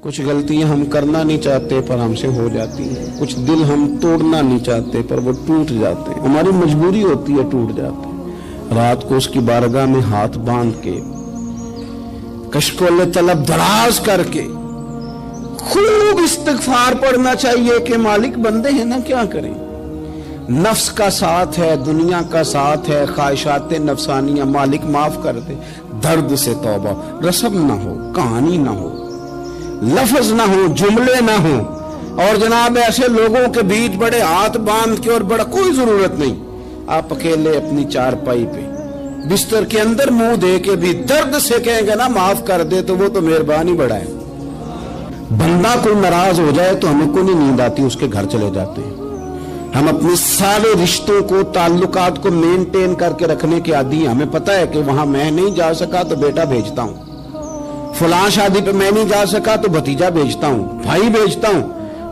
کچھ غلطیاں ہم کرنا نہیں چاہتے پر ہم سے ہو جاتی ہیں، کچھ دل ہم توڑنا نہیں چاہتے پر وہ ٹوٹ جاتے ہیں، ہماری مجبوری ہوتی ہے ٹوٹ جاتے ہیں۔ رات کو اس کی بارگاہ میں ہاتھ باندھ کے کشف طلب دراز کر کے خوب استغفار پڑھنا چاہیے کہ مالک بندے ہیں نا، کیا کریں، نفس کا ساتھ ہے، دنیا کا ساتھ ہے، خواہشات نفسانیہ، مالک معاف کر دے، درد سے توبہ، رسم نہ ہو، کہانی نہ ہو، لفظ نہ ہو، جملے نہ ہو، اور جناب ایسے لوگوں کے بیچ بڑے ہاتھ باندھ کے اور بڑا کوئی ضرورت نہیں، آپ اکیلے اپنی چارپائی پہ بستر کے اندر منہ دے کے بھی درد سے کہیں گے نا معاف کر دے تو وہ تو مہربانی بڑا ہے۔ بندہ کوئی ناراض ہو جائے تو ہمیں کو نہیں نیند آتی، اس کے گھر چلے جاتے ہیں۔ ہم اپنے سارے رشتوں کو، تعلقات کو مینٹین کر کے رکھنے کے عادی ہیں، ہمیں پتہ ہے کہ وہاں میں نہیں جا سکا تو بیٹا بھیجتا ہوں، فلاں شادی پہ میں نہیں جا سکا تو بھتیجا بھیجتا ہوں، بھائی بھیجتا ہوں،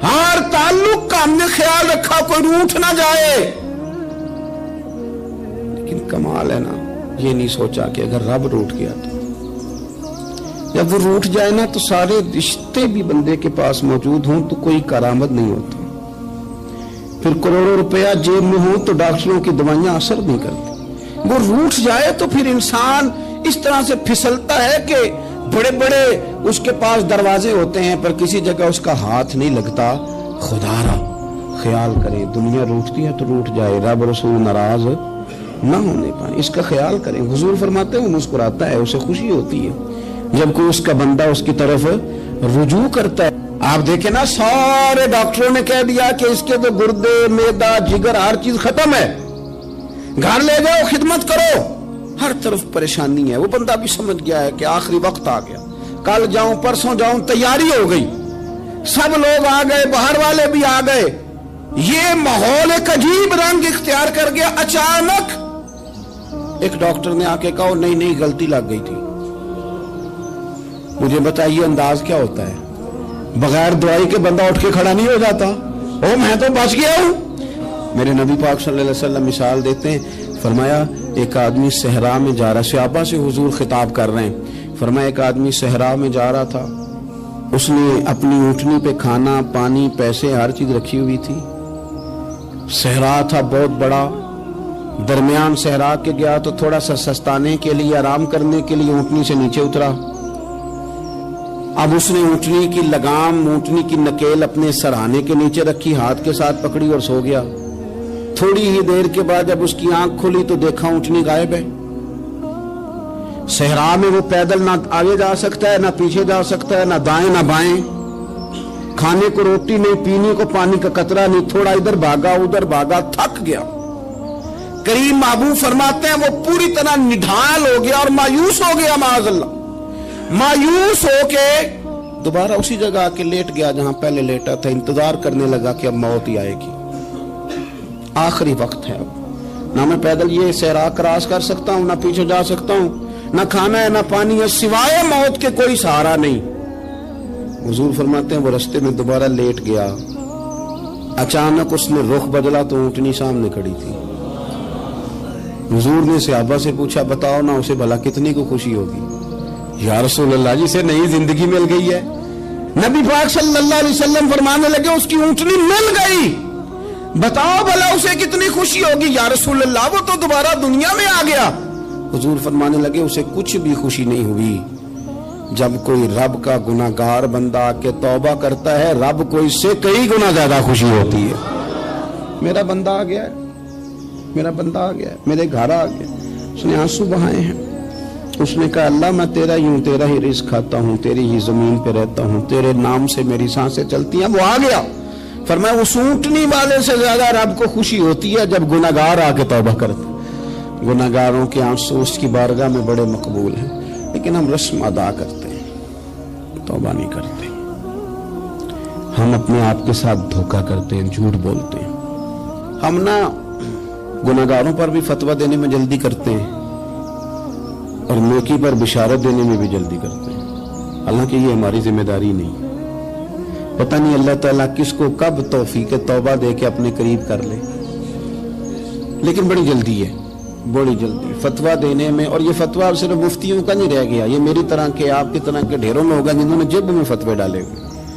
ہر تعلق کا ہم نے خیال رکھا کوئی روٹھ نہ جائے۔ لیکن کمال ہے نا، یہ نہیں سوچا کہ اگر رب روٹھ گیا تو جب وہ روٹھ جائے نا تو سارے رشتے بھی بندے کے پاس موجود ہوں تو کوئی کارآمد نہیں ہوتا، پھر کروڑوں روپیہ جیب میں ہوں تو ڈاکٹروں کی دوائیاں اثر نہیں کرتی۔ وہ روٹھ جائے تو پھر انسان اس طرح سے پھسلتا ہے کہ بڑے بڑے اس کے پاس دروازے ہوتے ہیں پر کسی جگہ اس کا ہاتھ نہیں لگتا۔ خدا را خیال کریں، دنیا روٹتی ہے تو روٹ جائے، رب رسول ناراض نہ ہونے پائیں، اس کا خیال کریں۔ حضور فرماتے ہیں وہ مسکراتا ہے، اسے خوشی ہوتی ہے جب کوئی اس کا بندہ اس کی طرف رجوع کرتا ہے۔ آپ دیکھیں نا، سارے ڈاکٹروں نے کہہ دیا کہ اس کے تو گردے، معدہ، جگر، ہر چیز ختم ہے، گھر لے جاؤ، خدمت کرو، ہر طرف پریشانی ہے۔ وہ بندہ بھی سمجھ گیا ہے کہ آخری وقت آ گیا، کل جاؤں پرسوں جاؤں، تیاری ہو گئی، سب لوگ آ گئے، باہر والے بھی آ گئے، یہ ماحول ایک عجیب رنگ اختیار کر گیا۔ اچانک ایک ڈاکٹر نے آ کے کہا نہیں نہیں غلطی لگ گئی تھی۔ مجھے بتائیے انداز کیا ہوتا ہے؟ بغیر دعائی کے بندہ اٹھ کے کھڑا نہیں ہو جاتا، او میں تو بچ گیا ہوں۔ میرے نبی پاک صلی اللہ علیہ وسلم مثال دیتے ہیں، فرمایا ایک آدمی صحرا میں جا رہا، صحابہ سے حضور خطاب کر رہے ہیں، فرمایا ایک آدمی صحرا میں جا رہا تھا، اس نے اپنی اونٹنی پہ کھانا، پانی، پیسے، ہر چیز رکھی ہوئی تھی، صحرا تھا بہت بڑا، درمیان صحرا کے گیا تو تھوڑا سا سستانے کے لیے، آرام کرنے کے لیے اونٹنی سے نیچے اترا۔ اب اس نے اونٹنی کی لگام، اونٹنی کی نکیل اپنے سرہانے کے نیچے رکھی، ہاتھ کے ساتھ پکڑی اور سو گیا۔ تھوڑی ہی دیر کے بعد جب اس کی آنکھ کھلی تو دیکھا اونٹنی غائب ہے۔ صحرا میں وہ پیدل نہ آگے جا سکتا ہے، نہ پیچھے جا سکتا ہے، نہ دائیں نہ بائیں، کھانے کو روٹی نہیں، پینے کو پانی کا قطرہ نہیں، تھوڑا ادھر بھاگا ادھر بھاگا، تھک گیا۔ کریم محبوب فرماتے ہیں وہ پوری طرح نڈھال ہو گیا اور مایوس ہو گیا، معاذ اللہ، مایوس ہو کے دوبارہ اسی جگہ آ کے لیٹ گیا جہاں پہلے لیٹا تھا، انتظار کرنے لگا کہ اب موت ہی آئے گی، آخری وقت ہے، اب نہ میں پیدل یہ صحرا کراس کر سکتا ہوں، نہ پیچھے جا سکتا ہوں، نہ کھانا ہے نہ پانی ہے، سوائے موت کے کوئی سہارا نہیں۔ حضور فرماتے ہیں وہ رستے میں دوبارہ لیٹ گیا، اچانک اس نے رخ بدلا تو اونٹنی سامنے کھڑی تھی۔ حضور نے صحابہ سے پوچھا بتاؤ نا اسے بھلا کتنی کو خوشی ہوگی؟ یا رسول اللہ جسے نئی زندگی مل گئی ہے۔ نبی پاک صلی اللہ علیہ وسلم فرمانے لگے اس کی اونٹنی مل گئی، بتاؤ بھلا اسے کتنی خوشی ہوگی؟ یا رسول اللہ وہ تو دوبارہ دنیا میں آ گیا۔ حضور فرمانے لگے اسے کچھ بھی خوشی نہیں ہوئی۔ جب کوئی رب کا گناہگار بندہ آ کے توبہ کرتا ہے، رب کو اس سے کئی گنا زیادہ خوشی ہوتی ہے۔ میرا بندہ آ گیا ہے، میرا بندہ آ گیا ہے، میرے گھر آ گیا، اس نے آنسو بہائے ہیں، اس نے کہا اللہ میں تیرا ہی ہوں، تیرا ہی رزق کھاتا ہوں، تیری ہی زمین پہ رہتا ہوں، تیرے نام سے میری سانسیں چلتی ہیں۔ وہ آ گیا۔ فرمایا اس اونٹنی والے سے زیادہ رب کو خوشی ہوتی ہے جب گناہگار آ کے توبہ کرتا۔ گناہگاروں کے آنسو اس کی بارگاہ میں بڑے مقبول ہیں، لیکن ہم رسم ادا کرتے ہیں، توبہ نہیں کرتے، ہم اپنے آپ کے ساتھ دھوکہ کرتے ہیں، جھوٹ بولتے ہیں۔ ہم نہ گناہگاروں پر بھی فتویٰ دینے میں جلدی کرتے ہیں اور نیکی پر بشارت دینے میں بھی جلدی کرتے ہیں، حالانکہ یہ ہماری ذمہ داری نہیں۔ پتہ نہیں اللہ تعالیٰ کس کو کب توفیق توبہ دے کے اپنے قریب کر لے، لیکن بڑی جلدی ہے، بڑی جلدی فتویٰ دینے میں۔ اور یہ فتویٰ صرف مفتیوں کا نہیں رہ گیا، یہ میری طرح کے، آپ کی طرح کے ڈھیروں لوگ ہیں جنہوں نے جیب میں فتوے ڈالے ہوئے۔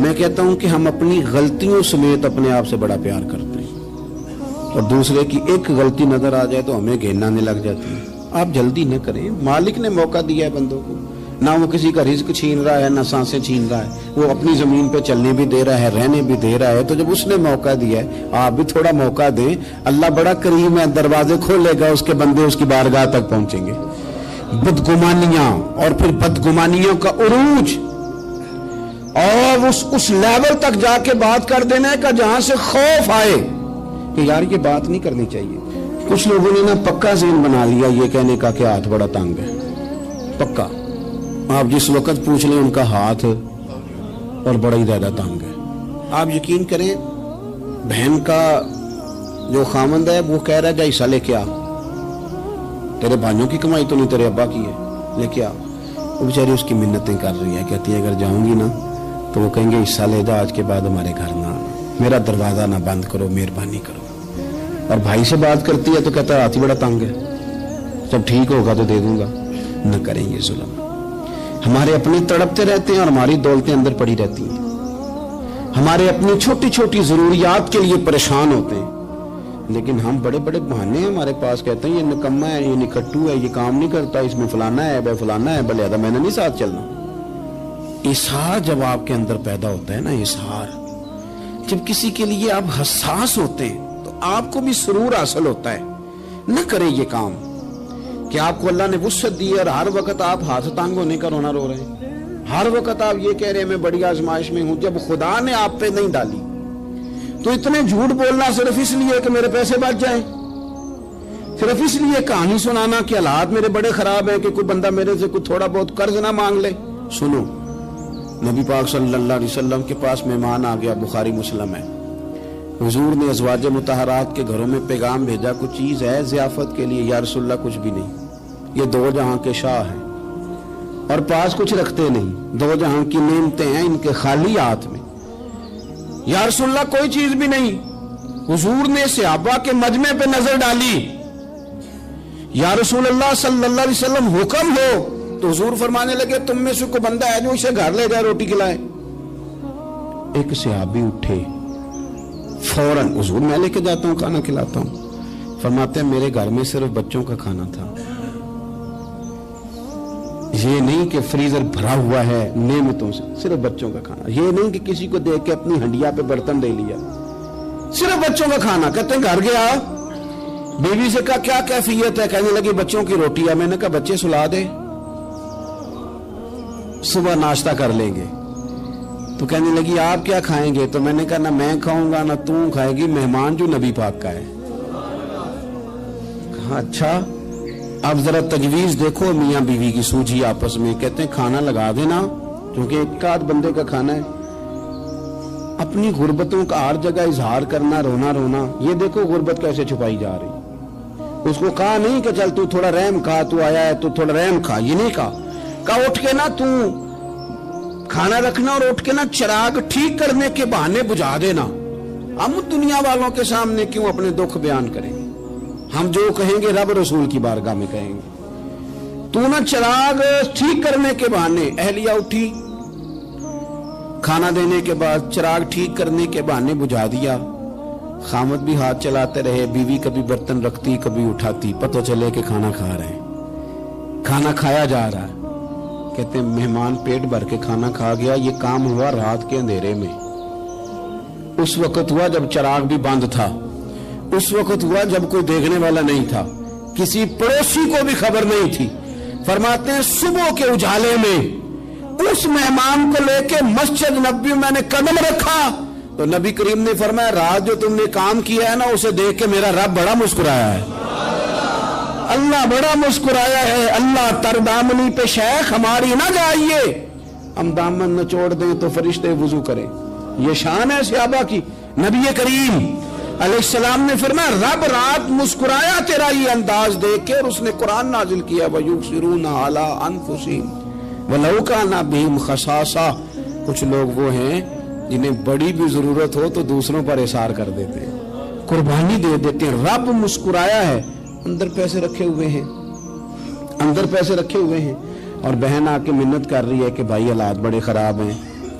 میں کہتا ہوں کہ ہم اپنی غلطیوں سمیت اپنے آپ سے بڑا پیار کرتے ہیں، اور دوسرے کی ایک غلطی نظر آ جائے تو ہمیں گھین آنے لگ جاتی ہے۔ آپ جلدی نہ کریں، مالک نے موقع دیا ہے بندوں کو، نہ وہ کسی کا رزق چھین رہا ہے، نہ سانسیں چھین رہا ہے، وہ اپنی زمین پہ چلنے بھی دے رہا ہے، رہنے بھی دے رہا ہے۔ تو جب اس نے موقع دیا ہے آپ بھی تھوڑا موقع دیں، اللہ بڑا کریم ہے، دروازے کھولے گا، اس کے بندے اس کی بارگاہ تک پہنچیں گے۔ بدگمانیاں اور پھر بدگمانیوں کا عروج اور اس لیول تک جا کے بات کر دینا کا جہاں سے خوف آئے کہ یار یہ بات نہیں کرنی چاہیے۔ کچھ لوگوں نے نا پکا ذہن بنا لیا یہ کہنے کا کہ ہاتھ بڑا تنگ ہے، پکا، آپ جس وقت پوچھ لیں ان کا ہاتھ اور بڑا ہی زیادہ تنگ ہے۔ آپ یقین کریں بہن کا جو خامند ہے وہ کہہ رہا ہے جا حصہ لے کے آ، تیرے بھائیوں کی کمائی تو نہیں تیرے ابا کی ہے، لے کے آ۔ وہ بیچاری اس کی منتیں کر رہی ہے، کہتی ہے اگر جاؤں گی نا تو وہ کہیں گے حصہ لے جا، آج کے بعد ہمارے گھر نہ آنا، میرا دروازہ نہ بند کرو، مہربانی کرو۔ اور بھائی سے بات کرتی ہے تو کہتا ہے ہاتھ ہی بڑا تنگ ہے، جب ٹھیک ہوگا تو دے دوں گا۔ نہ کریں یہ ظلم، ہمارے اپنے تڑپتے رہتے ہیں اور ہماری دولتیں اندر پڑی رہتی ہیں، ہمارے اپنی چھوٹی چھوٹی ضروریات کے لیے پریشان ہوتے ہیں، لیکن ہم بڑے بڑے بہانے ہیں ہمارے پاس، کہتے ہیں یہ نکما ہے، یہ نکھٹو ہے، یہ کام نہیں کرتا، اس میں فلانا ہے، بے فلانا ہے، بلے میں نے نہیں ساتھ چلنا۔ اظہار جب آپ کے اندر پیدا ہوتا ہے نا، اظہار جب کسی کے لیے آپ حساس ہوتے ہیں تو آپ کو بھی سرور حاصل ہوتا ہے۔ نہ کریں یہ کام کہ آپ کو اللہ نے وسعت دی اور ہر وقت آپ ہاتھ تانگ ہونے کا رونا رو رہے ہیں، ہر وقت آپ یہ کہہ رہے ہیں میں بڑی آزمائش میں ہوں، جب خدا نے آپ پہ نہیں ڈالی تو اتنے جھوٹ بولنا صرف اس لیے کہ میرے پیسے بچ جائیں، صرف اس لیے کہانی سنانا کہ حالات میرے بڑے خراب ہیں کہ کوئی بندہ میرے سے کوئی تھوڑا بہت قرض نہ مانگ لے۔ سنو، نبی پاک صلی اللہ علیہ وسلم کے پاس مہمان آ گیا، بخاری مسلم ہے، حضور نے ازواج مطہرات کے گھروں میں پیغام بھیجا کچھ چیز ہے ضیافت کے لیے، یا رسول اللہ کچھ بھی نہیں، یہ دو جہاں کے شاہ ہیں اور پاس کچھ رکھتے نہیں، دو جہاں کی نعمتیں ہیں ان کے خالی ہاتھ میں، یا رسول اللہ کوئی چیز بھی نہیں۔ حضور نے صحابہ کے مجمع پہ نظر ڈالی، یا رسول اللہ صلی اللہ علیہ وسلم حکم ہو، تو حضور فرمانے لگے تم میں سے کوئی بندہ ہے جو اسے گھر لے جائے روٹی کھلائے۔ ایک صحابی اٹھے فوراً، حضور میں لے کے جاتا ہوں کھانا کھلاتا ہوں، فرماتے ہیں میرے گھر میں صرف بچوں کا کھانا تھا، یہ نہیں کہ فریزر بھرا ہوا ہے نعمتوں سے، صرف بچوں کا کھانا، یہ نہیں کہ کسی کو دیکھ کے اپنی ہنڈیا پہ برتن دے لیا، صرف بچوں کا کھانا۔ کہتے ہیں گھر گیا، بیوی سے کہا کیا کیفیت ہے، کہنے لگی بچوں کی روٹی ہے۔ میں نے کہا بچے سلا دے، صبح ناشتہ کر لیں گے۔ تو کہنے لگی آپ کیا کھائیں گے؟ تو میں نے کہا نہ میں کھاؤں گا نہ تم کھائے گی، مہمان جو نبی پاک کا ہے۔ کہا اچھا، اب ذرا تجویز دیکھو میاں بیوی کی سوجھی آپس میں۔ کہتے ہیں کھانا لگا دینا، کیونکہ ایک آدھ بندے کا کھانا ہے۔ اپنی غربتوں کا ہر جگہ اظہار کرنا، رونا رونا، یہ دیکھو غربت کیسے چھپائی جا رہی۔ اس کو کہا نہیں کہ چل تو تھوڑا رحم کھا، تو آیا ہے تو تھوڑا رحم کھا، یہ نہیں کہا اٹھ کے نا تو کھانا رکھنا اور اٹھ کے نا چراغ ٹھیک کرنے کے بہانے بجھا دینا۔ ہم دنیا والوں کے سامنے کیوں اپنے دکھ بیان کریں گے؟ ہم جو کہیں گے رب رسول کی بارگاہ میں کہیں گے۔ تو نا چراغ ٹھیک کرنے کے بہانے، اہلیہ اٹھی، کھانا دینے کے بعد چراغ ٹھیک کرنے کے بہانے بجھا دیا۔ خامد بھی ہاتھ چلاتے رہے، بیوی کبھی برتن رکھتی کبھی اٹھاتی، پتہ چلے کہ کھانا کھا رہے ہیں، کھانا کھایا جا رہا ہے۔ کہتے ہیں مہمان پیٹ بھر کے کھانا کھا گیا۔ یہ کام ہوا رات کے اندھیرے میں، اس وقت ہوا جب چراغ بھی بند تھا، اس وقت ہوا جب کوئی دیکھنے والا نہیں تھا، کسی پڑوسی کو بھی خبر نہیں تھی۔ فرماتے ہیں صبح کے اجالے میں اس مہمان کو لے کے مسجد نبوی میں نے قدم رکھا تو نبی کریم نے فرمایا رات جو تم نے کام کیا ہے نا اسے دیکھ کے میرا رب بڑا مسکرایا ہے، اللہ بڑا مسکرایا ہے۔ اللہ تر دامنی پہ شیخ ہماری نہ جائیے، ہم دامن نہ چھوڑ دیں تو فرشتے وضو کریں۔ یہ شان ہے صحابہ کی۔ نبی کریم علیہ السلام نے فرمایا رب رات مسکرایا تیرا یہ انداز دیکھ کے، اور اس نے قرآن نازل کیا وَيُبْصِرُونَ عَلَىٰ أَنفُسِهِمْ وَلَوْ كَانَ بِهِمْ خَصَاصَةٌ۔ کچھ لوگ وہ ہیں جنہیں بڑی بھی ضرورت ہو تو دوسروں پر اثار کر دیتے ہیں، قربانی دے دیتے ہیں۔ رب مسکرایا ہے، اندر پیسے رکھے ہوئے ہیں، اندر پیسے رکھے ہوئے ہیں، اور بہن آ کے منت کر رہی ہے کہ بھائی حالات بڑے خراب ہیں،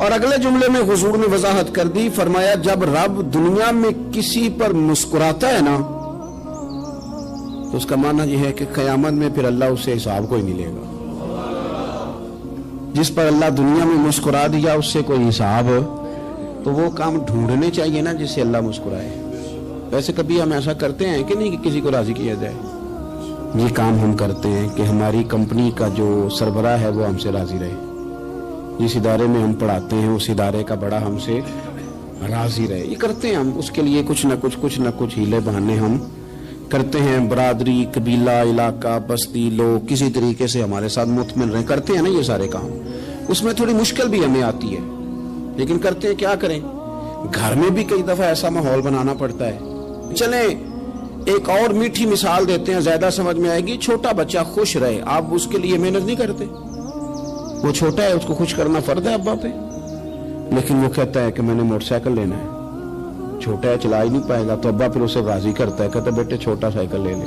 اور اگلے جملے میں حضور نے وضاحت کر دی، فرمایا جب رب دنیا میں کسی پر مسکراتا ہے نا تو اس کا معنی یہ ہے کہ قیامت میں پھر اللہ اسے حساب کوئی نہیں لے گا۔ جس پر اللہ دنیا میں مسکرا دیا اس سے کوئی حساب، تو وہ کام ڈھونڈنے چاہیے نا جس سے اللہ مسکرائے۔ ویسے کبھی ہم ایسا کرتے ہیں کہ نہیں کہ کسی کو راضی کیا جائے؟ یہ کام ہم کرتے ہیں کہ ہماری کمپنی کا جو سربراہ ہے وہ ہم سے راضی رہے، جس ادارے میں ہم پڑھاتے ہیں اس ادارے کا بڑا ہم سے راضی رہے۔ یہ کرتے ہیں ہم، اس کے لیے کچھ نہ کچھ ہیلے بہانے ہم کرتے ہیں۔ برادری، قبیلہ، علاقہ، بستی، لوگ کسی طریقے سے ہمارے ساتھ مطمئن رہیں، کرتے ہیں نا یہ سارے کام۔ اس میں تھوڑی مشکل بھی ہمیں آتی ہے لیکن کرتے ہیں، کیا کریں۔ گھر میں بھی کئی دفعہ ایسا ماحول بنانا پڑتا ہے۔ چلیں ایک اور میٹھی مثال دیتے ہیں، زیادہ سمجھ میں آئے گی۔ چھوٹا بچہ خوش رہے، آپ اس کے لیے محنت نہیں کرتے؟ وہ چھوٹا ہے، اس کو خوش کرنا فرض ہے ابا پہ، لیکن وہ کہتا ہے کہ میں نے موٹر سائیکل لینا ہے۔ چھوٹا ہے، چلا ہی نہیں پائے گا، تو ابا پھر اسے راضی کرتا ہے، کہتا ہے بیٹے چھوٹا سائیکل لے لے،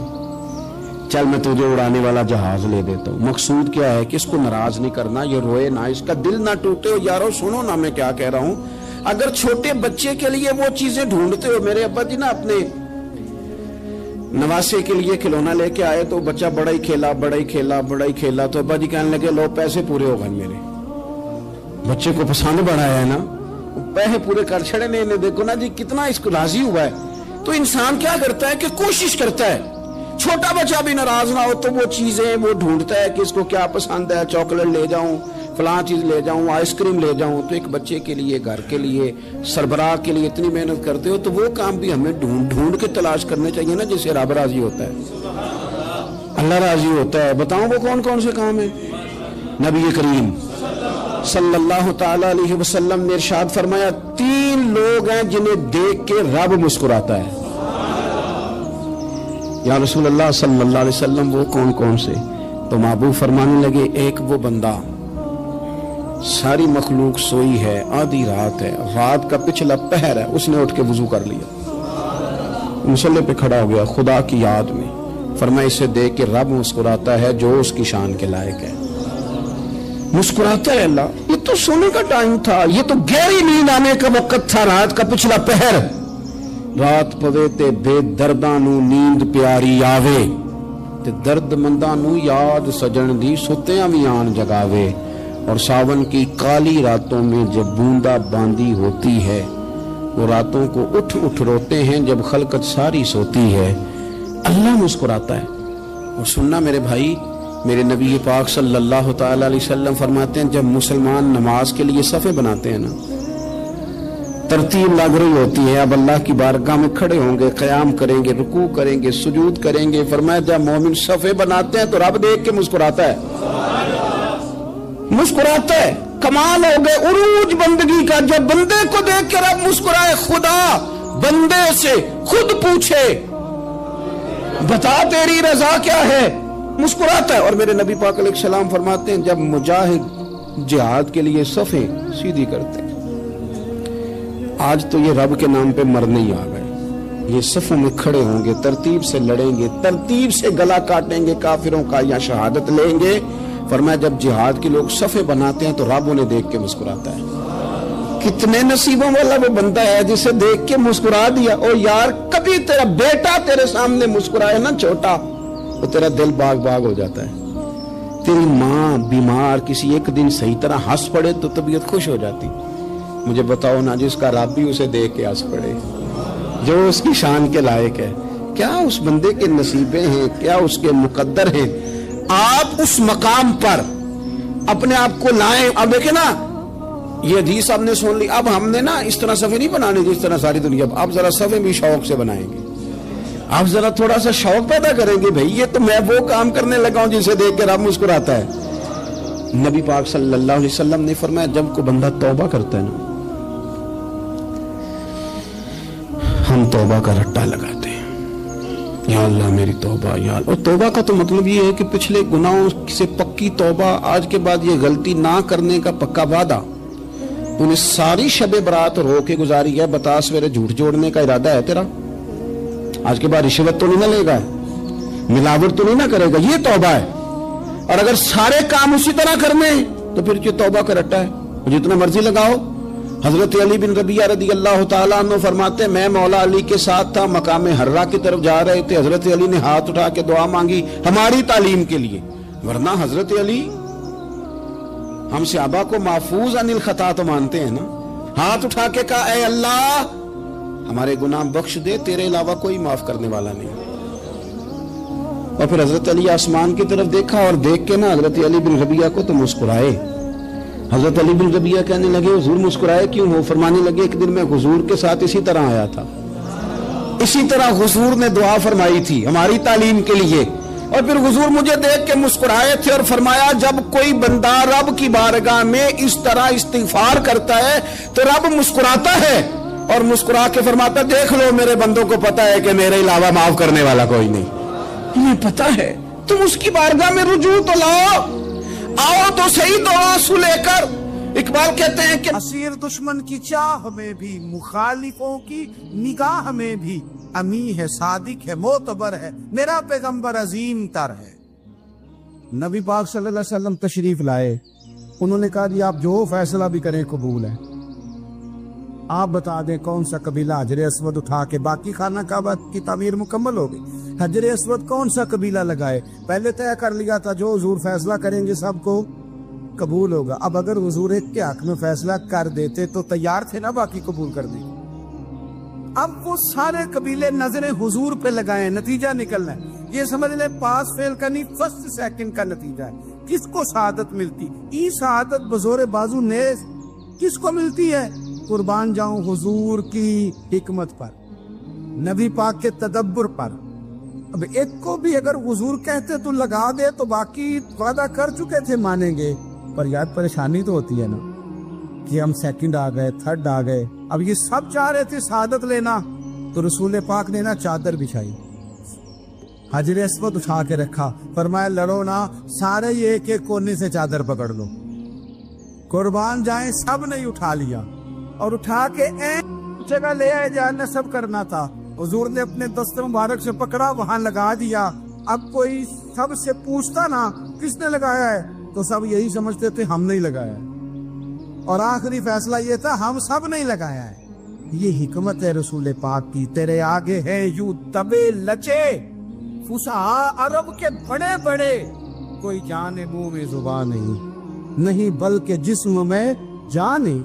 چل میں تجھے اڑانے والا جہاز لے دیتا ہوں۔ مقصود کیا ہے کہ اس کو ناراض نہیں کرنا، یہ روئے نہ، اس کا دل نہ ٹوٹے۔ یارو سنو نا میں کیا کہہ رہا ہوں، اگر چھوٹے بچے کے لیے وہ چیزیں ڈھونڈتے ہو، میرے ابا جی نا اپنے نواسے کے لیے کھلونا لے کے آئے تو بچہ بڑا ہی کھیلا تو ابا جی کہنے لگے لو پیسے پورے ہو گئے میرے۔ بچے کو پسند بڑا ہے نا، پیسے پورے کر چھڑے نے، دیکھو نا جی کتنا اس کو راضی ہوا ہے۔ تو انسان کیا کرتا ہے کہ کوشش کرتا ہے، چھوٹا بچہ بھی ناراض نہ ہو تو وہ چیزیں وہ ڈھونڈتا ہے کہ اس کو کیا پسند ہے، چاکلیٹ لے جاؤں، فلاں چیز لے جاؤں، آئس کریم لے جاؤں۔ تو ایک بچے کے لیے، گھر کے لیے، سربراہ کے لیے اتنی محنت کرتے ہو تو وہ کام بھی ہمیں ڈھونڈ کے تلاش کرنے چاہیے نا جس سے رب راضی ہوتا ہے، اللہ راضی ہوتا ہے۔ بتاؤں وہ کون کون سے کام ہیں؟ نبی کریم صلی اللہ تعالی علیہ وسلم نے ارشاد فرمایا 3 لوگ ہیں جنہیں دیکھ کے رب مسکراتا ہے۔ یا رسول اللہ صلی اللہ علیہ وسلم وہ کون کون سے؟ تو محبوب فرمانے لگے ایک وہ بندہ ساری مخلوق سوئی ہے، آدھی رات ہے، رات کا پچھلا پہر ہے، اس نے اٹھ کے وضو کر لیا، مصلی پہ کھڑا ہو گیا خدا کی یاد میں، فرمایا اسے دیکھ کے رب مسکراتا ہے جو اس کی شان کے لائق ہے۔ مسکراتا ہے اللہ۔ یہ تو سونے کا ٹائم تھا، یہ تو گہری نیند آنے کا وقت تھا، رات کا پچھلا پہر۔ رات پوے تے بے درداں نو نیند پیاری آوے، تے درد منداں نو یاد سجن دی ستیاں وی آن جگاوے۔ اور ساون کی کالی راتوں میں جب بوندا باندی ہوتی ہے، وہ راتوں کو اٹھ اٹھ روتے ہیں جب خلقت ساری سوتی ہے۔ اللہ مسکراتا ہے۔ اور سننا میرے بھائی، میرے نبی پاک صلی اللہ تعالی علیہ وسلم فرماتے ہیں جب مسلمان نماز کے لیے صفیں بناتے ہیں نا، ترتیب لگ رہی ہوتی ہے، اب اللہ کی بارگاہ میں کھڑے ہوں گے، قیام کریں گے، رکوع کریں گے، سجود کریں گے، فرمایا جب مومن صفیں بناتے ہیں تو رب دیکھ کے مسکراتا ہے، مسکراتا ہے۔ کمال ہو گئے عروج بندگی کا، جب بندے کو دیکھ کے رب مسکرائے۔ خدا بندے سے خود پوچھے بتا تیری رضا کیا ہے، مسکراتا ہے۔ اور میرے نبی پاک علیہ السلام فرماتے ہیں جب مجاہد جہاد کے لیے صفیں سیدھی کرتے ہیں، آج تو یہ رب کے نام پہ مرنے ہی آ گئے، یہ صفوں میں کھڑے ہوں گے، ترتیب سے لڑیں گے، ترتیب سے گلا کاٹیں گے کافروں کا یا شہادت لیں گے۔ فرمایا جب جہاد کے لوگ صفیں بناتے ہیں تو رب انہیں دیکھ کے مسکراتا ہے۔ کتنے نصیبوں والا وہ بندہ ہے جسے دیکھ کے مسکرا دیا۔ اور یار کبھی تیرا بیٹا تیرے سامنے مسکرائے نا چھوٹا، تو تیرا دل باغ باغ ہو جاتا ہے۔ تیری ماں بیمار کسی ایک دن صحیح طرح ہنس پڑے تو طبیعت خوش ہو جاتی۔ مجھے بتاؤ نا جس کا رب بھی اسے دیکھ کے ہنس پڑے، جو اس کی شان کے لائق ہے، کیا اس بندے کے نصیبیں ہیں، کیا اس کے مقدر ہیں۔ آپ اس مقام پر اپنے آپ کو لائیں۔ اب دیکھیں نا یہ حدیث آپ نے سن لی، اب ہم نے نا اس طرح صفحے نہیں بنانے جس طرح ساری دنیا، اب ذرا صفحے بھی شوق سے بنائیں گے، آپ ذرا تھوڑا سا شوق پیدا کریں گے، بھئی یہ تو میں وہ کام کرنے لگا ہوں جسے دیکھ کے رب مسکراتا ہے۔ نبی پاک صلی اللہ علیہ وسلم نے فرمایا جب کوئی بندہ توبہ کرتا ہے نا، ہم توبہ کا رٹا لگاتے ہیں، یا اللہ میری توبہ، یا اللہ۔ اور توبہ کا تو مطلب یہ ہے کہ پچھلے گناہوں سے پکی توبہ، آج کے بعد یہ غلطی نہ کرنے کا پکا وعدہ۔ تو نے ساری شب برات رو کے گزاری ہے، بتا سویرے جھوٹ جوڑنے کا ارادہ ہے تیرا، آج کے بعد رشوت تو نہیں نہ لے گا، ملاوٹ تو نہیں نہ کرے گا، یہ توبہ ہے۔ اور اگر سارے کام اسی طرح کرنے ہیں تو پھر یہ توبہ کا رٹا ہے۔ جتنا مرضی لگاؤ. حضرت علی بن ربیعہ رضی اللہ تعالیٰ عنہ فرماتے ہیں میں مولا علی کے ساتھ تھا, مقام حرہ کی طرف جا رہے تھے, حضرت علی نے ہاتھ اٹھا کے دعا مانگی ہماری تعلیم کے لیے, ورنہ حضرت علی ہم صحابہ کو محفوظ عن الخطا تو مانتے ہیں نا. ہاتھ اٹھا کے کہا اے اللہ ہمارے گناہ بخش دے, تیرے علاوہ کوئی معاف کرنے والا نہیں. اور پھر حضرت علی آسمان کی طرف دیکھا اور دیکھ کے نا حضرت علی بن ربیعہ کو تو مسکرائے. حضرت علی بن ربیعہ کہنے لگے حضور مسکرائے کیوں ہو؟ فرمانے لگے ایک دن میں حضور کے ساتھ اسی طرح آیا تھا, اسی طرح حضور نے دعا فرمائی تھی ہماری تعلیم کے لیے, اور پھر حضور مجھے دیکھ کے مسکرائے تھے اور فرمایا جب کوئی بندہ رب کی بارگاہ میں اس طرح استغفار کرتا ہے تو رب مسکراتا ہے, اور مسکرا کے فرماتا دیکھ لو میرے بندوں کو پتا ہے کہ میرے علاوہ معاف کرنے والا کوئی نہیں. انہیں پتا ہے, تم اس کی بارگاہ میں رجوع تو لاؤ, آؤ تو صحیح دعا سو لے کر. اقبال کہتے ہیں کہ اسیر دشمن کی چاہ میں بھی, مخالفوں کی نگاہ میں بھی, امی ہے صادق ہے معتبر ہے, میرا پیغمبر عظیم تر ہے. نبی پاک صلی اللہ علیہ وسلم تشریف لائے, انہوں نے کہا جی آپ جو فیصلہ بھی کریں قبول ہے, آپ بتا دیں کون سا قبیلہ حجر اسود اٹھا کے باقی خانہ کعبہ کی تعمیر مکمل ہوگی, حجر اسود کون سا قبیلہ لگائے, پہلے طے کر لیا تھا جو حضور فیصلہ کریں گے سب کو قبول ہوگا. اب اگر حضور ایک کے حق میں فیصلہ کر دیتے تو تیار تھے نا باقی قبول کر دیں. اب وہ سارے قبیلے نظریں حضور پہ لگائیں, نتیجہ نکلنا ہے. یہ سمجھ لیں پاس فیل کا نہیں, فرسٹ سیکنڈ کا نتیجہ ہے. کس کو سعادت ملتی؟ یہ سعادت بزور بازو نیز کس کو ملتی ہے؟ قربان جاؤں حضور کی حکمت پر, نبی پاک کے تدبر پر. اب ایک کو بھی اگر حضور کہتے تو لگا دے تو باقی وعدہ کر چکے تھے مانیں گے, پر یاد پریشانی تو ہوتی ہے نا کہ ہم سیکنڈ آ گئے, تھرڈ آ گئے. اب یہ سب چاہ رہے تھے سعادت لینا, تو رسول پاک نے نا چادر بچھائی, حجر اسود اٹھا کے رکھا, فرمایا لڑو نا, سارے یہ ایک ایک کونے سے چادر پکڑ لو, قربان جائیں. سب نے اٹھا لیا اور اٹھا کے جگہ لے آئے جہاں نصب کرنا تھا. حضور نے اپنے دست مبارک سے پکڑا, وہاں لگا دیا. اب کوئی سب سے پوچھتا نا کس نے لگایا ہے تو سب یہی سمجھتے تھے ہم نہیں لگایا ہے, اور آخری فیصلہ یہ تھا ہم سب نہیں لگایا ہے. یہ حکمت ہے رسول پاک کی. تیرے آگے ہے یوں دبے لچے فصحا عرب کے بڑے بڑے, کوئی جانے منہ میں زبان نہیں بلکہ جسم میں جان نہیں.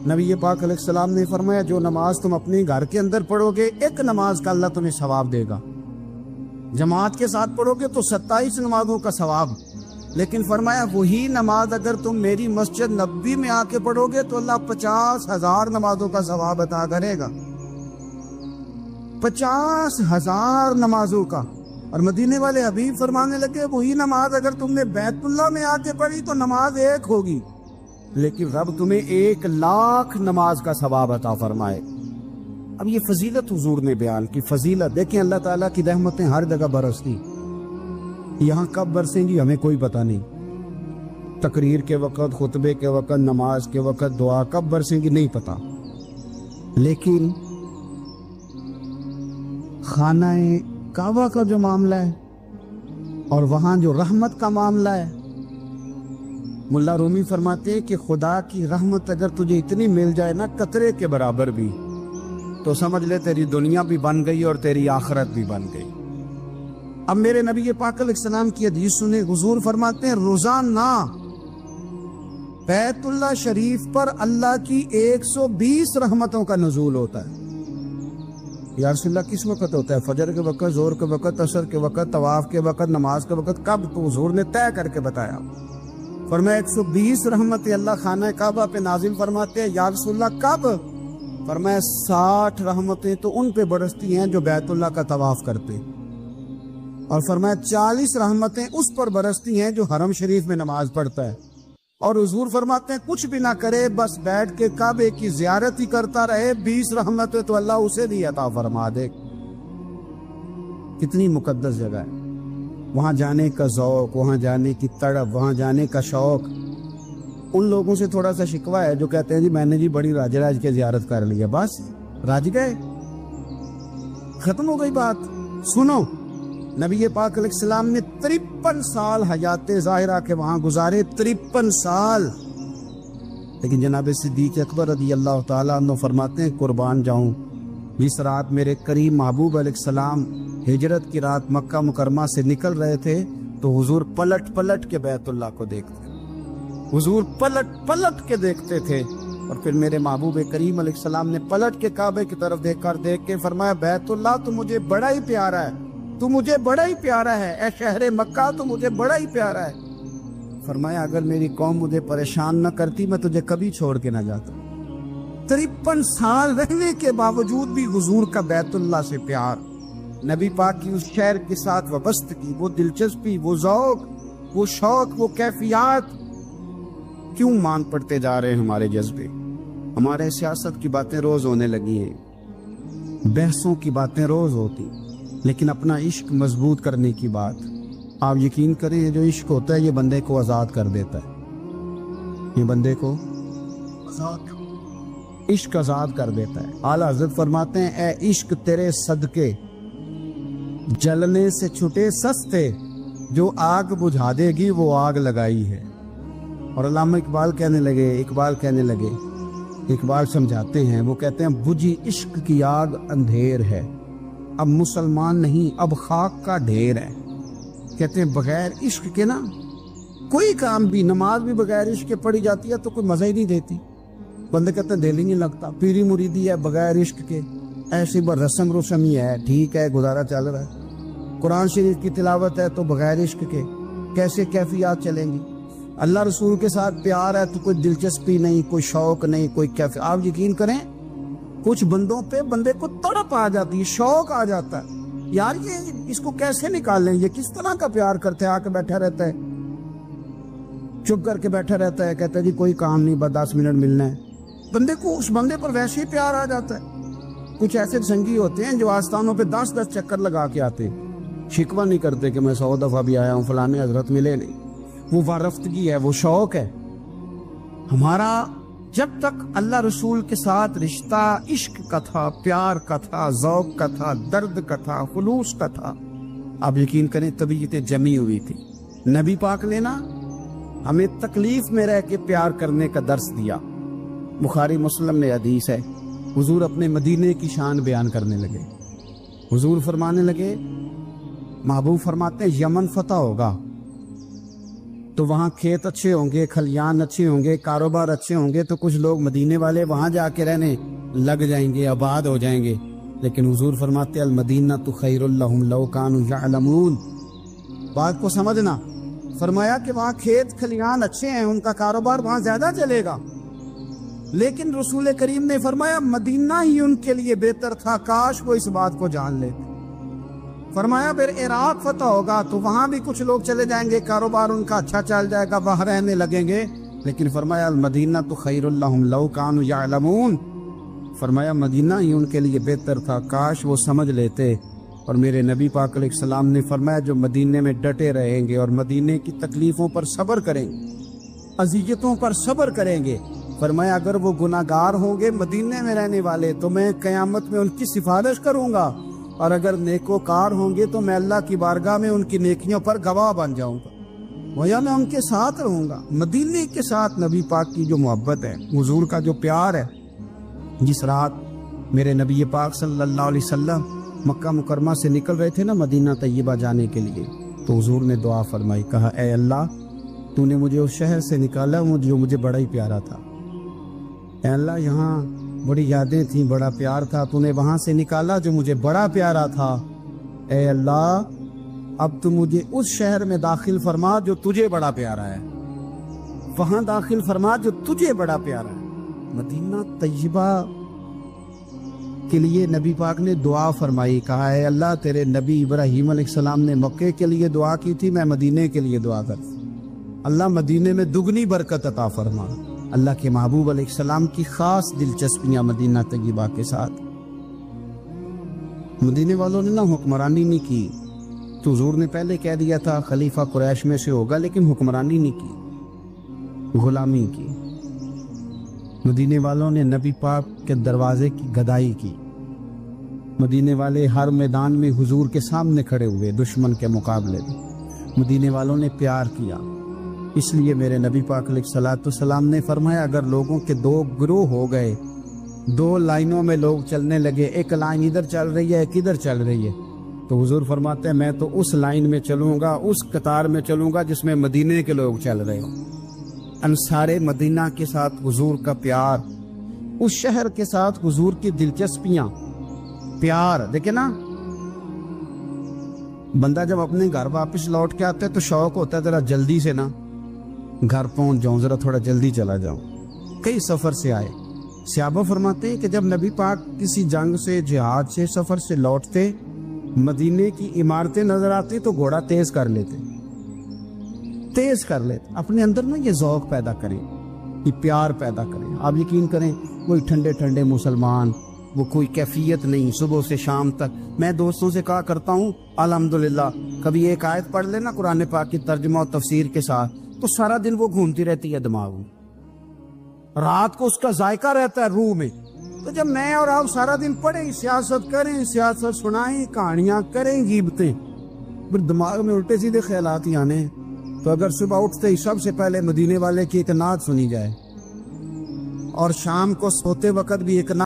نبی پاک علیہ السلام نے فرمایا جو نماز تم اپنے گھر کے اندر پڑھو گے ایک نماز کا اللہ تمہیں ثواب دے گا, جماعت کے ساتھ پڑھو گے تو 27 نمازوں کا ثواب. لیکن فرمایا وہی نماز اگر تم میری مسجد نبوی میں آ کے پڑھو گے تو اللہ 50,000 نمازوں کا ثواب عطا کرے گا, 50,000 نمازوں کا. اور مدینے والے حبیب فرمانے لگے وہی نماز اگر تم نے بیت اللہ میں آ کے پڑھی تو نماز ایک ہوگی, لیکن رب تمہیں 1,00,000 نماز کا ثواب عطا فرمائے. اب یہ فضیلت حضور نے بیان کی. فضیلت دیکھیں, اللہ تعالیٰ کی رحمتیں ہر جگہ برستی, یہاں کب برسیں گی ہمیں کوئی پتہ نہیں. تقریر کے وقت, خطبے کے وقت, نماز کے وقت, دعا کب برسیں گی نہیں پتہ. لیکن خانہ کعبہ کا جو معاملہ ہے اور وہاں جو رحمت کا معاملہ ہے, ملا رومی فرماتے ہیں کہ خدا کی رحمت اگر تجھے اتنی مل جائے نا قطرے کے برابر بھی, تو سمجھ لے تیری دنیا بھی بن گئی اور تیری آخرت بھی بن گئی. اب میرے نبی پاک علیہ السلام کی حدیث سنیں, حضور فرماتے ہیں روزانہ بیت اللہ شریف پر اللہ کی 120 رحمتوں کا نزول ہوتا ہے. یا رسول اللہ کس وقت ہوتا ہے؟ فجر کے وقت, ظہر کے وقت, عصر کے وقت, طواف کے وقت, نماز کے وقت. کب؟ تو حضور نے طے کر کے بتایا. فرمایا 120 رحمتیں اللہ خانہ کعبہ پہ نازل فرماتے ہیں. یا رسول اللہ کب؟ فرمایا 60 رحمتیں تو ان پہ برستی ہیں جو بیت اللہ کا طواف کرتے, اور فرمایا 40 رحمتیں اس پر برستی ہیں جو حرم شریف میں نماز پڑھتا ہے. اور حضور فرماتے ہیں کچھ بھی نہ کرے, بس بیٹھ کے کعبے کی زیارت ہی کرتا رہے, 20 رحمتیں تو اللہ اسے بھی عطا فرما دے. کتنی مقدس جگہ ہے. وہاں جانے کا ذوق, وہاں جانے کی تڑپ, وہاں جانے کا شوق. ان لوگوں سے تھوڑا سا شکوہ ہے جو کہتے ہیں جی میں نے جی بڑی راج راج کے زیارت کر لیا, بس راج گئے, ختم ہو گئی بات. سنو, نبی پاک علیہ السلام نے 53 سال حیات ظاہرہ کے وہاں گزارے. 53 سال لیکن جناب صدیق اکبر رضی اللہ تعالیٰ عنہ فرماتے ہیں قربان جاؤں جس رات میرے کریم محبوب علیہ السلام ہجرت کی رات مکہ مکرمہ سے نکل رہے تھے تو حضور پلٹ پلٹ کے بیت اللہ کو دیکھتے، حضور پلٹ پلٹ کے دیکھتے تھے، اور پھر میرے محبوب کریم علیہ السلام نے پلٹ کے کعبے کی طرف دیکھ کے فرمایا بیت اللہ تو مجھے بڑا ہی پیارا ہے، تو مجھے بڑا ہی پیارا ہے، اے شہر مکہ تو مجھے بڑا ہی پیارا ہے۔ فرمایا اگر میری قوم مجھے پریشان نہ کرتی میں تجھے کبھی چھوڑ کے نہ جاتا۔ 53 سال رہنے کے باوجود بھی حضور کا بیت اللہ سے پیار، نبی پاک کی اس شہر کے ساتھ وابستگی، وہ دلچسپی، وہ ذوق، وہ شوق، وہ کیفیات کیوں مان پڑتے جا رہے ہیں ہمارے جذبے؟ ہمارے سیاست کی باتیں روز ہونے لگی ہیں، بحثوں کی باتیں روز ہوتی، لیکن اپنا عشق مضبوط کرنے کی بات، آپ یقین کریں یہ جو عشق ہوتا ہے یہ بندے کو آزاد کر دیتا ہے، یہ بندے کو عشق آزاد کر دیتا ہے۔ اعلیٰ حضرت فرماتے ہیں اے عشق تیرے صدقے جلنے سے چھٹے سستے، جو آگ بجھا دے گی وہ آگ لگائی ہے۔ اور علامہ اقبال کہنے لگے اقبال سمجھاتے ہیں، وہ کہتے ہیں بجھی عشق کی آگ اندھیر ہے، اب مسلمان نہیں اب خاک کا ڈھیر ہے۔ کہتے ہیں بغیر عشق کے نا کوئی کام بھی، نماز بھی بغیر عشق کے پڑھی جاتی ہے تو کوئی مزہ ہی نہیں دیتی، بندے کہتے ہیں دل ہی نہیں لگتا، پیری مریدی ہے بغیر عشق کے ایسی رسم ہی ہے، ٹھیک ہے گزارا چل رہا ہے، قرآن شریف کی تلاوت ہے تو بغیر عشق کے کیسے کیفیات چلیں گی؟ اللہ رسول کے ساتھ پیار ہے تو کوئی دلچسپی نہیں، کوئی شوق نہیں، کوئی کیفیت۔ آپ یقین کریں کچھ بندوں پہ بندے کو تڑپ آ جاتی ہے، شوق آ جاتا ہے، یار یہ اس کو کیسے نکالیں، یہ کس طرح کا پیار کرتے ہیں، آ کے بیٹھا رہتا ہے، چپ کر کے بیٹھا رہتا ہے، کہتا ہے جی کوئی کام نہیں بس 10 منٹ ملنا ہے، بندے کو اس بندے پر ویسے ہی پیار آ جاتا ہے۔ کچھ ایسے سنگی ہوتے ہیں جو آستانوں پہ 10 چکر لگا کے آتے ہیں، شکوہ نہیں کرتے کہ میں 100 دفعہ بھی آیا ہوں فلانے حضرت ملے نہیں، وہ وارفتگی ہے، وہ شوق ہے ہمارا۔ جب تک اللہ رسول کے ساتھ رشتہ عشق کا تھا، پیار کا تھا، ذوق کا تھا، درد کا تھا، خلوص کا تھا، آپ یقین کریں طبیعتیں جمی ہوئی تھی۔ نبی پاک نے نا ہمیں تکلیف میں رہ کے پیار کرنے کا درس دیا۔ بخاری مسلم میں حدیث ہے، حضور اپنے مدینے کی شان بیان کرنے لگے، حضور فرمانے لگے، محبوب فرماتے ہیں یمن فتح ہوگا تو وہاں کھیت اچھے ہوں گے، کھلیان اچھے ہوں گے، کاروبار اچھے ہوں گے، تو کچھ لوگ مدینے والے وہاں جا کے رہنے لگ جائیں گے، آباد ہو جائیں گے، لیکن حضور فرماتے ہیں المدینہ تو خیر لہم لو کانوا یعلمون۔ بات کو سمجھنا، فرمایا کہ وہاں کھیت کھلیان اچھے ہیں، ان کا کاروبار وہاں زیادہ چلے گا، لیکن رسول کریم نے فرمایا مدینہ ہی ان کے لیے بہتر تھا، کاش وہ اس بات کو جان لیتے۔ فرمایا پھر عراق فتح ہوگا تو وہاں بھی کچھ لوگ چلے جائیں گے، کاروبار ان کا اچھا چل جائے گا، وہاں رہنے لگیں گے، لیکن فرمایا المدینہ تو خیر لہم لو کانوا یعلمون، فرمایا مدینہ ہی ان کے لیے بہتر تھا، کاش وہ سمجھ لیتے۔ اور میرے نبی پاک علیہ السلام نے فرمایا جو مدینے میں ڈٹے رہیں گے اور مدینے کی تکلیفوں پر صبر کریں گے، اذیتوں پر صبر کریں گے، فرمایا اگر وہ گناہگار ہوں گے مدینے میں رہنے والے تو میں قیامت میں ان کی سفارش کروں گا، اور اگر نیکوکار ہوں گے تو میں اللہ کی بارگاہ میں ان کی نیکیوں پر گواہ بن جاؤں گا، گویا میں ان کے ساتھ رہوں گا۔ مدینے کے ساتھ نبی پاک کی جو محبت ہے، حضور کا جو پیار ہے، جس رات میرے نبی پاک صلی اللہ علیہ وسلم مکہ مکرمہ سے نکل رہے تھے نا مدینہ طیبہ جانے کے لیے، تو حضور نے دعا فرمائی، کہا اے اللہ تو نے مجھے اس شہر سے نکالا جو مجھے بڑا ہی پیارا تھا، اے اللہ یہاں بڑی یادیں تھیں، بڑا پیار تھا، تو نے وہاں سے نکالا جو مجھے بڑا پیارا تھا، اے اللہ اب تو مجھے اس شہر میں داخل فرما جو تجھے بڑا پیارا ہے، وہاں داخل فرما جو تجھے بڑا پیارا ہے۔ مدینہ طیبہ کے لیے نبی پاک نے دعا فرمائی، کہا اے اللہ تیرے نبی ابراہیم علیہ السلام نے مکے کے لیے دعا کی تھی، میں مدینے کے لیے دعا کر، اللہ مدینے میں دگنی برکت عطا فرما۔ اللہ کے محبوب علیہ السلام کی خاص دلچسپیاں مدینہ طیبہ کے ساتھ، مدینے والوں نے نہ حکمرانی نہیں کی، تو حضور نے پہلے کہہ دیا تھا خلیفہ قریش میں سے ہوگا، لیکن حکمرانی نہیں کی، غلامی کی۔ مدینے والوں نے نبی پاک کے دروازے کی گدائی کی، مدینے والے ہر میدان میں حضور کے سامنے کھڑے ہوئے دشمن کے مقابلے میں، مدینے والوں نے پیار کیا، اس لیے میرے نبی پاک علیہ الصلوۃ والسلام نے فرمایا اگر لوگوں کے دو گروہ ہو گئے، دو لائنوں میں لوگ چلنے لگے، ایک لائن ادھر چل رہی ہے ایک ادھر چل رہی ہے، تو حضور فرماتے ہیں میں تو اس لائن میں چلوں گا، اس قطار میں چلوں گا جس میں مدینے کے لوگ چل رہے ہوں۔ انصار مدینہ کے ساتھ حضور کا پیار، اس شہر کے ساتھ حضور کی دلچسپیاں، پیار دیکھیں نا، بندہ جب اپنے گھر واپس لوٹ کے آتا ہے تو شوق ہوتا ہے ذرا جلدی سے نا گھر پہنچ جاؤں، ذرا تھوڑا جلدی چلا جاؤں۔ کئی سفر سے آئے، صحابہ فرماتے ہیں کہ جب نبی پاک کسی جنگ سے، جہاد سے، سفر سے لوٹتے، مدینے کی عمارتیں نظر آتی تو گھوڑا تیز کر لیتے، اپنے اندر نا یہ ذوق پیدا کریں، یہ پیار پیدا کریں۔ آپ یقین کریں کوئی ٹھنڈے ٹھنڈے مسلمان، وہ کوئی کیفیت نہیں، صبح سے شام تک میں دوستوں سے کہا کرتا ہوں الحمدللہ کبھی ایک آیت پڑھ لینا قرآن پاک کی ترجمہ اور تفسیر کے ساتھ تو سارا دن وہ گھومتی رہتی ہے دماغ میں، رات کو اس کا ذائقہ رہتا ہے روح میں۔ تو جب میں اور آپ سارا دن پڑھیں، سیاست کریں، سیاست سنائیں، کہانیاں کریں، غیبتیں، پھر دماغ میں الٹے سیدھے خیالات ہی آنے ہیں۔ تو اگر صبح اٹھتے ہی سب سے پہلے مدینے والے کی ایک نعت سنی جائے اور شام کو سوتے وقت بھی ایک نعت